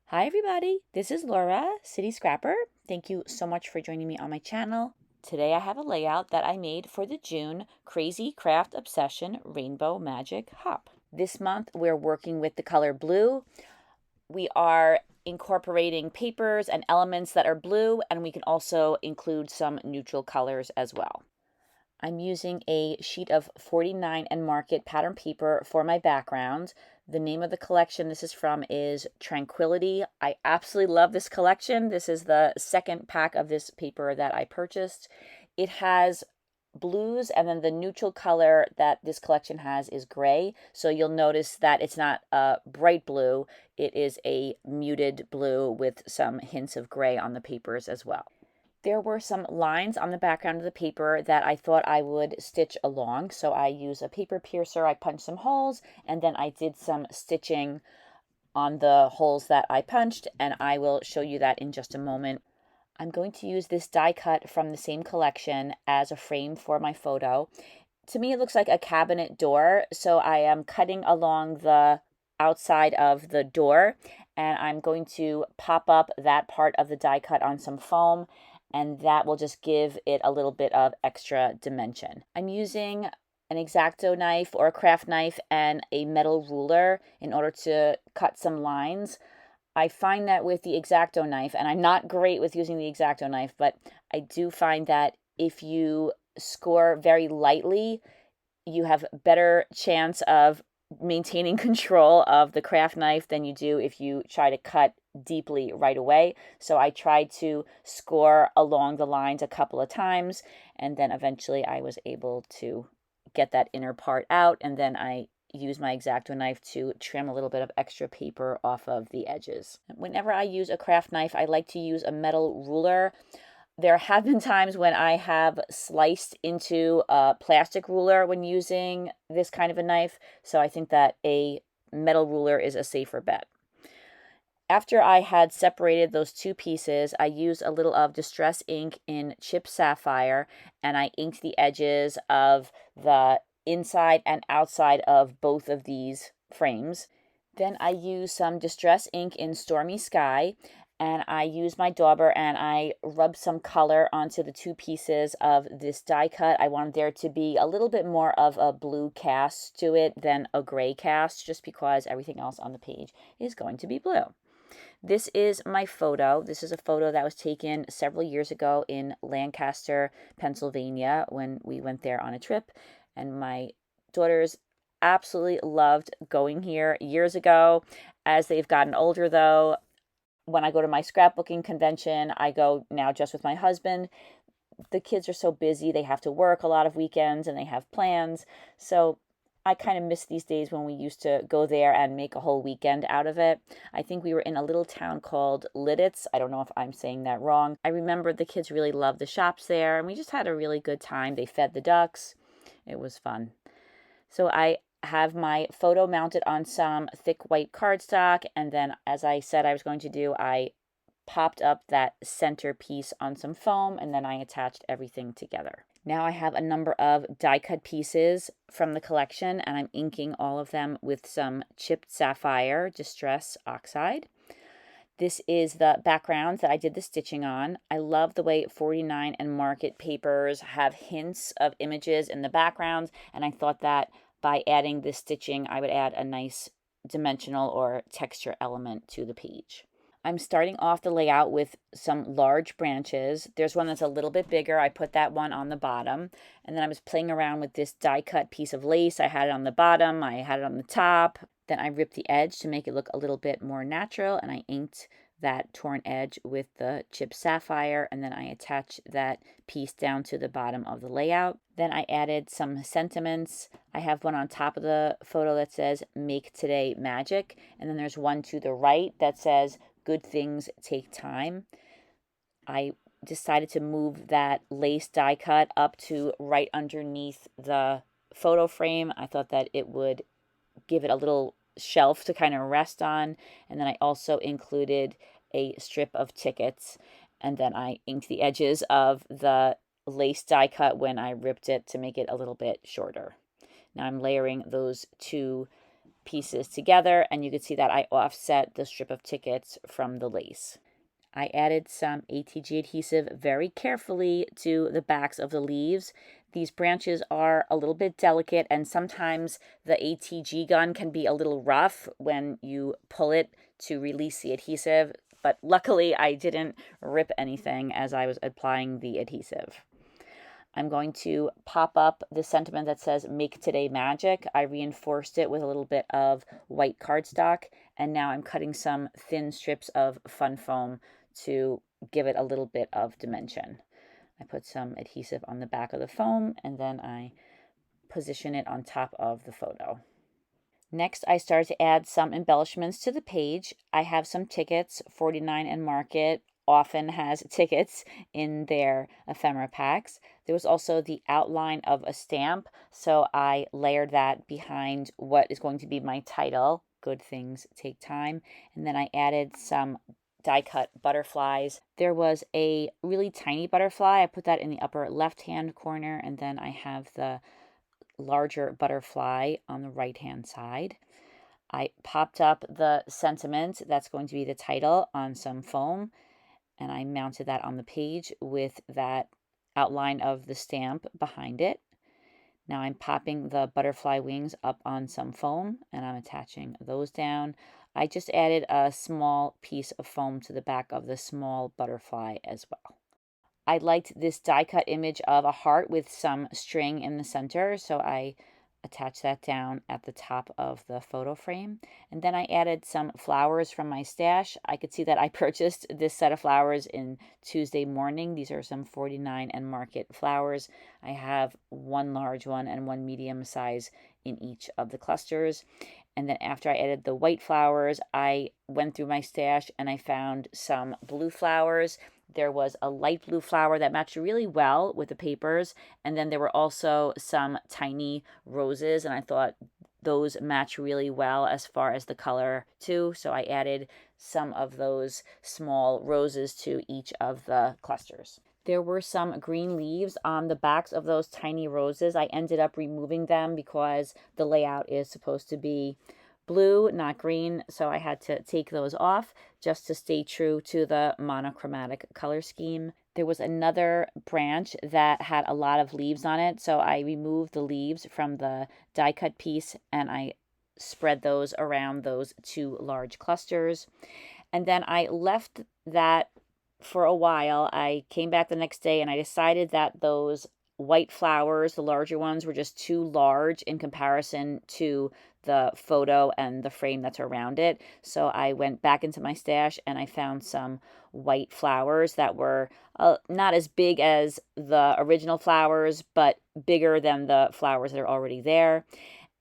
Hi everybody, this is Laura, City Scrapper. Thank you so much for joining me on my channel. Today I have a layout that I made for the June Crazy Craft Obsession Rainbow Magic Hop. This month we're working with the color blue. We are incorporating papers and elements that are blue, and we can also include some neutral colors as well. I'm using a sheet of 49 and Market pattern paper for my background. The name of the collection this is from is Tranquility. I absolutely love this collection. This is the second pack of this paper that I purchased. It has blues, and then the neutral color that this collection has is gray. So you'll notice that it's not a bright blue. It is a muted blue with some hints of gray on the papers as well. There were some lines on the background of the paper that I thought I would stitch along. So I used a paper piercer, I punched some holes, and then I did some stitching on the holes that I punched, and I will show you that in just a moment. I'm going to use this die cut from the same collection as a frame for my photo. To me, it looks like a cabinet door, so I am cutting along the outside of the door, and I'm going to pop up that part of the die cut on some foam, and that will just give it a little bit of extra dimension. I'm using an X-Acto knife or a craft knife and a metal ruler in order to cut some lines. I find that with the X-Acto knife, and I'm not great with using the X-Acto knife, but I do find that if you score very lightly, you have better chance of maintaining control of the craft knife than you do if you try to cut deeply right away. So I tried to score along the lines a couple of times, and then eventually I was able to get that inner part out, and then I use my X-Acto knife to trim a little bit of extra paper off of the edges. Whenever I use a craft knife, I like to use a metal ruler. There have been times when I have sliced into a plastic ruler when using this kind of a knife, so I think that a metal ruler is a safer bet. After I had separated those two pieces, I used a little of Distress ink in Chip Sapphire, and I inked the edges of the inside and outside of both of these frames. Then I used some Distress ink in Stormy Sky, and I used my dauber and I rubbed some color onto the two pieces of this die cut. I wanted there to be a little bit more of a blue cast to it than a gray cast, just because everything else on the page is going to be blue. This is my photo. This is a photo that was taken several years ago in Lancaster, Pennsylvania, when we went there on a trip, and my daughters absolutely loved going here years ago. As they've gotten older, though, when I go to my scrapbooking convention, I go now just with my husband. The kids are so busy, they have to work a lot of weekends and they have plans. So I kind of miss these days when we used to go there and make a whole weekend out of it. I think we were in a little town called Lidditz. I don't know if I'm saying that wrong. I remember the kids really loved the shops there, and we just had a really good time. They fed the ducks. It was fun. So I have my photo mounted on some thick white cardstock, and then, as I said I was going to do, I popped up that center piece on some foam, and then I attached everything together. Now I have a number of die cut pieces from the collection, and I'm inking all of them with some chipped sapphire distress oxide. This is the background that I did the stitching on. I love the way 49 and Market papers have hints of images in the background, and I thought that by adding this stitching, I would add a nice dimensional or texture element to the page. I'm starting off the layout with some large branches. There's one that's a little bit bigger. I put that one on the bottom. And then I was playing around with this die cut piece of lace. I had it on the bottom. I had it on the top. Then I ripped the edge to make it look a little bit more natural. And I inked that torn edge with the chip sapphire. And then I attached that piece down to the bottom of the layout. Then I added some sentiments. I have one on top of the photo that says "Make Today Magic." And then there's one to the right that says "Good things take time." I decided to move that lace die cut up to right underneath the photo frame. I thought that it would give it a little shelf to kind of rest on. And then I also included a strip of tickets. And then I inked the edges of the lace die cut when I ripped it to make it a little bit shorter. Now I'm layering those two pieces together, and you can see that I offset the strip of tickets from the lace. I added some ATG adhesive very carefully to the backs of the leaves. These branches are a little bit delicate, and sometimes the ATG gun can be a little rough when you pull it to release the adhesive, but luckily I didn't rip anything as I was applying the adhesive. I'm going to pop up the sentiment that says "Make Today Magic." I reinforced it with a little bit of white cardstock, and now I'm cutting some thin strips of fun foam to give it a little bit of dimension. I put some adhesive on the back of the foam, and then I position it on top of the photo. Next, I started to add some embellishments to the page. I have some tickets. 49 and Market often has tickets in their ephemera packs. There was also the outline of a stamp, so I layered that behind what is going to be my title, Good Things Take Time. And then I added some die-cut butterflies. There was a really tiny butterfly. I put that in the upper left-hand corner, and then I have the larger butterfly on the right-hand side. I popped up the sentiment that's going to be the title on some foam, and I mounted that on the page with that outline of the stamp behind it. Now I'm popping the butterfly wings up on some foam, and I'm attaching those down. I just added a small piece of foam to the back of the small butterfly as well. I liked this die cut image of a heart with some string in the center, so I attached that down at the top of the photo frame. And then I added some flowers from my stash. I could see that I purchased this set of flowers in Tuesday morning. These are some 49 and Market flowers. I have one large one and one medium size in each of the clusters. And then after I added the white flowers, I went through my stash and I found some blue flowers. There was a light blue flower that matched really well with the papers, and then there were also some tiny roses, and I thought those match really well as far as the color too, so I added some of those small roses to each of the clusters. There were some green leaves on the backs of those tiny roses. I ended up removing them because the layout is supposed to be blue, not green, so I had to take those off just to stay true to the monochromatic color scheme. There was another branch that had a lot of leaves on it, so I removed the leaves from the die cut piece and I spread those around those two large clusters. And then I left that for a while. I came back the next day and I decided that those white flowers, the larger ones, were just too large in comparison to the photo and the frame that's around it. So I went back into my stash and I found some white flowers that were not as big as the original flowers, but bigger than the flowers that are already there.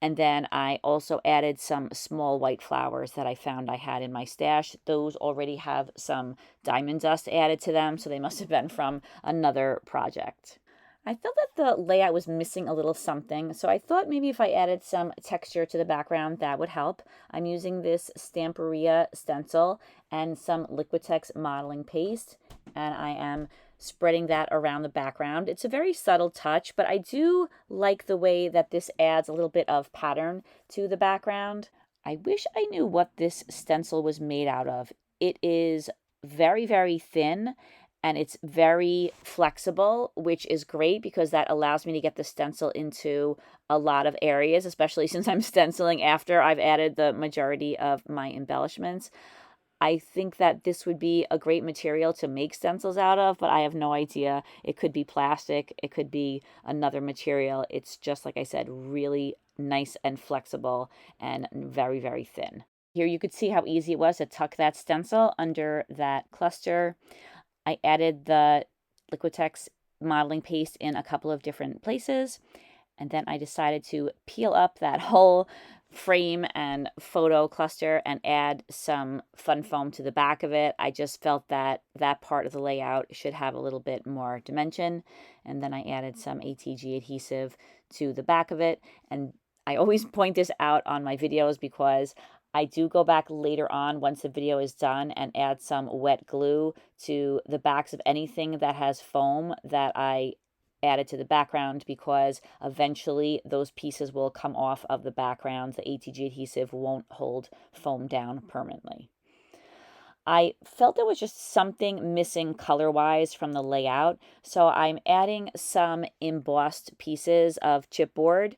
And then I also added some small white flowers that I found I had in my stash. Those already have some diamond dust added to them, so they must have been from another project. I felt that the layout was missing a little something, so I thought maybe if I added some texture to the background, that would help. I'm using this Stamperia stencil and some Liquitex modeling paste, and I am spreading that around the background. It's a very subtle touch, but I do like the way that this adds a little bit of pattern to the background. I wish I knew what this stencil was made out of. It is very, very thin, and it's very flexible, which is great because that allows me to get the stencil into a lot of areas, especially since I'm stenciling after I've added the majority of my embellishments. I think that this would be a great material to make stencils out of, but I have no idea. It could be plastic. It could be another material. It's just, like I said, really nice and flexible and very, very thin. Here you could see how easy it was to tuck that stencil under that cluster. I added the Liquitex modeling paste in a couple of different places, and then I decided to peel up that whole frame and photo cluster and add some fun foam to the back of it. I just felt that that part of the layout should have a little bit more dimension, and then I added some ATG adhesive to the back of it. And I always point this out on my videos because I do go back later on once the video is done and add some wet glue to the backs of anything that has foam that I added to the background because eventually those pieces will come off of the background. The ATG adhesive won't hold foam down permanently. I felt there was just something missing color-wise from the layout, so I'm adding some embossed pieces of chipboard.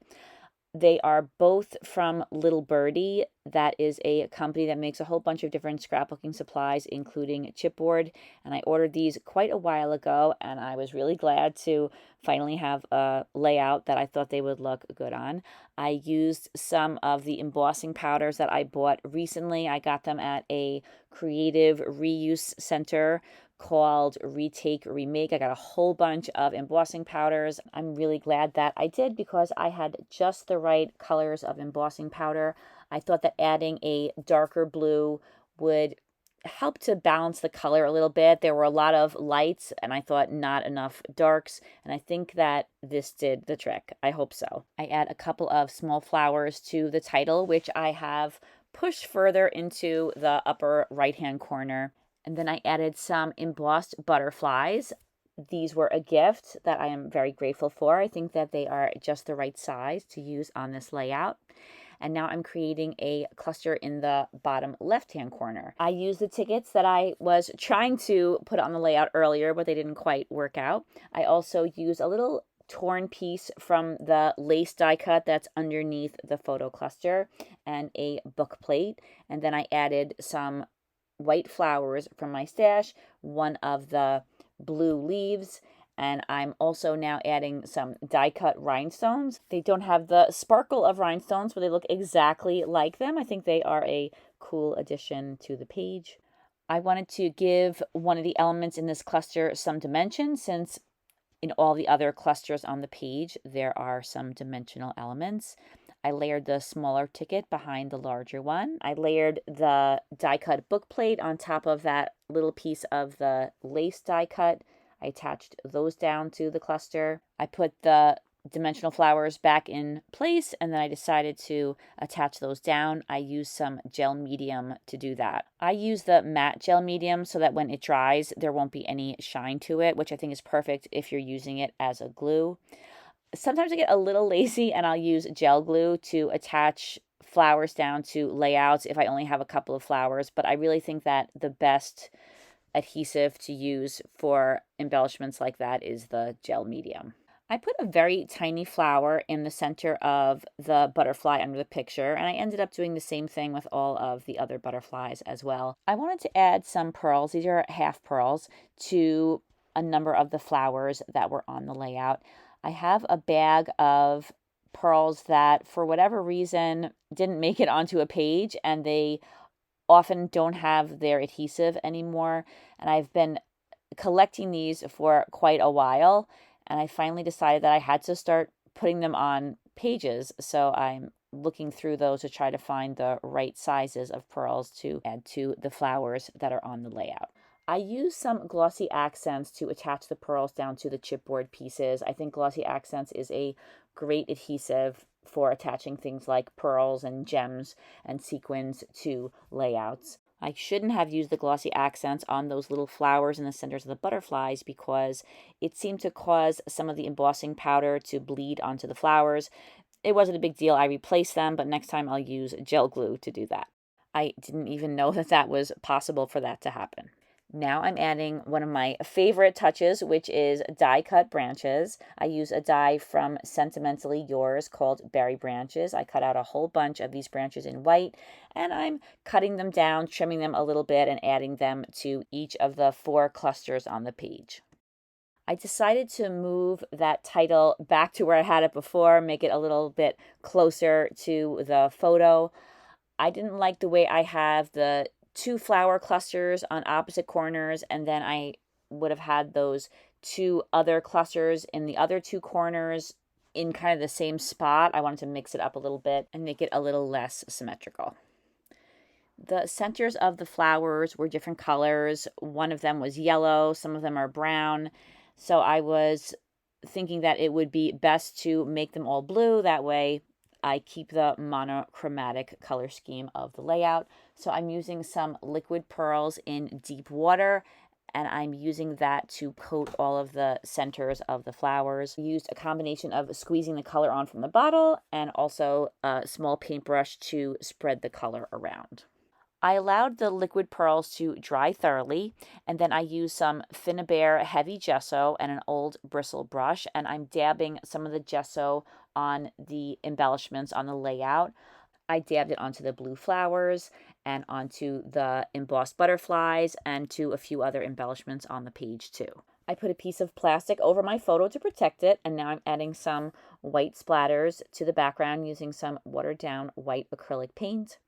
They are both from Little Birdie. That is a company that makes a whole bunch of different scrapbooking supplies, including chipboard. And I ordered these quite a while ago, and I was really glad to finally have a layout that I thought they would look good on. I used some of the embossing powders that I bought recently. I got them at a creative reuse center called Retake Remake. I got a whole bunch of embossing powders. I'm really glad that I did because I had just the right colors of embossing powder. I thought that adding a darker blue would help to balance the color a little bit. There were a lot of lights and I thought not enough darks, and I think that this did the trick. I hope so. I add a couple of small flowers to the title, which I have pushed further into the upper right hand corner. And then I added some embossed butterflies. These were a gift that I am very grateful for. I think that they are just the right size to use on this layout. And now I'm creating a cluster in the bottom left-hand corner. I used the tickets that I was trying to put on the layout earlier, but they didn't quite work out. I also used a little torn piece from the lace die cut that's underneath the photo cluster and a book plate. And then I added some white flowers from my stash, one of the blue leaves, and I'm also now adding some die cut rhinestones. They don't have the sparkle of rhinestones, but they look exactly like them. I think they are a cool addition to the page. I wanted to give one of the elements in this cluster some dimension, since in all the other clusters on the page there are some dimensional elements. I layered the smaller ticket behind the larger one. I layered the die cut book plate on top of that little piece of the lace die cut. I attached those down to the cluster. I put the dimensional flowers back in place, and then I decided to attach those down. I used some gel medium to do that. I use the matte gel medium so that when it dries, there won't be any shine to it, which I think is perfect if you're using it as a glue. Sometimes I get a little lazy and I'll use gel glue to attach flowers down to layouts if I only have a couple of flowers, but I really think that the best adhesive to use for embellishments like that is the gel medium. I put a very tiny flower in the center of the butterfly under the picture, and I ended up doing the same thing with all of the other butterflies as well. I wanted to add some pearls, these are half pearls, to a number of the flowers that were on the layout. I have a bag of pearls that, for whatever reason, didn't make it onto a page, and they often don't have their adhesive anymore. And I've been collecting these for quite a while, and I finally decided that I had to start putting them on pages. So I'm looking through those to try to find the right sizes of pearls to add to the flowers that are on the layout. I use some glossy accents to attach the pearls down to the chipboard pieces. I think glossy accents is a great adhesive for attaching things like pearls and gems and sequins to layouts. I shouldn't have used the glossy accents on those little flowers in the centers of the butterflies because it seemed to cause some of the embossing powder to bleed onto the flowers. It wasn't a big deal. I replaced them, but next time I'll use gel glue to do that. I didn't even know that that was possible for that to happen. Now I'm adding one of my favorite touches, which is die cut branches. I use a die from Sentimentally Yours called Berry Branches. I cut out a whole bunch of these branches in white, and I'm cutting them down, trimming them a little bit, and adding them to each of the 4 clusters on the page. I decided to move that title back to where I had it before, make it a little bit closer to the photo. I didn't like the way I have the 2 flower clusters on opposite corners, and then I would have had those 2 other clusters in the other 2 corners in kind of the same spot. I wanted to mix it up a little bit and make it a little less symmetrical. The centers of the flowers were different colors. One of them was yellow, some of them are brown. So I was thinking that it would be best to make them all blue. That way I keep the monochromatic color scheme of the layout. So I'm using some liquid pearls in deep water and I'm using that to coat all of the centers of the flowers. I used a combination of squeezing the color on from the bottle and also a small paintbrush to spread the color around. I allowed the liquid pearls to dry thoroughly, and then I used some Finnabair heavy gesso and an old bristle brush, and I'm dabbing some of the gesso on the embellishments on the layout. I dabbed it onto the blue flowers and onto the embossed butterflies and to a few other embellishments on the page too. I put a piece of plastic over my photo to protect it, and now I'm adding some white splatters to the background using some watered down white acrylic paint.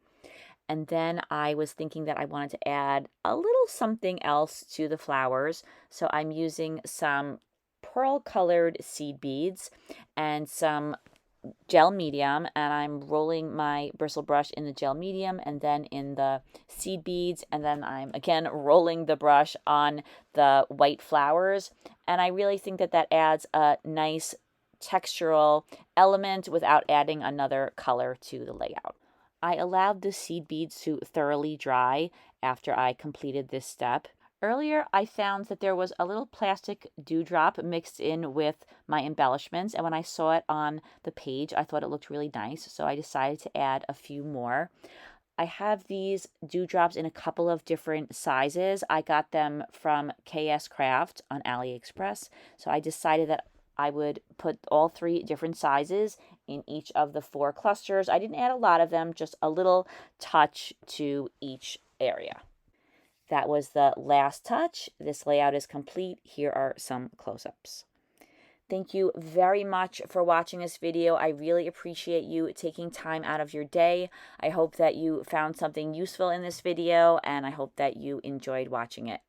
And then I was thinking that I wanted to add a little something else to the flowers. So I'm using some pearl colored seed beads and some gel medium, and I'm rolling my bristle brush in the gel medium and then in the seed beads, and then I'm again rolling the brush on the white flowers. And I really think that that adds a nice textural element without adding another color to the layout. I allowed the seed beads to thoroughly dry after I completed this step. Earlier, I found that there was a little plastic dewdrop mixed in with my embellishments, and when I saw it on the page, I thought it looked really nice, so I decided to add a few more. I have these dewdrops in a couple of different sizes. I got them from KS Craft on AliExpress, so I decided that I would put all 3 different sizes in each of the 4 clusters. I didn't add a lot of them, just a little touch to each area. That was the last touch. This layout is complete. Here are some close-ups. Thank you very much for watching this video. I really appreciate you taking time out of your day. I hope that you found something useful in this video, and I hope that you enjoyed watching it.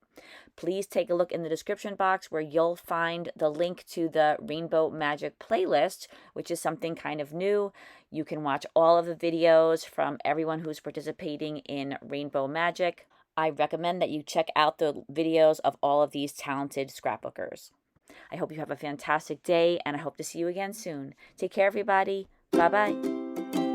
Please take a look in the description box where you'll find the link to the Rainbow Magic playlist, which is something kind of new. You can watch all of the videos from everyone who's participating in Rainbow Magic. I recommend that you check out the videos of all of these talented scrapbookers. I hope you have a fantastic day, and I hope to see you again soon. Take care, everybody. Bye-bye.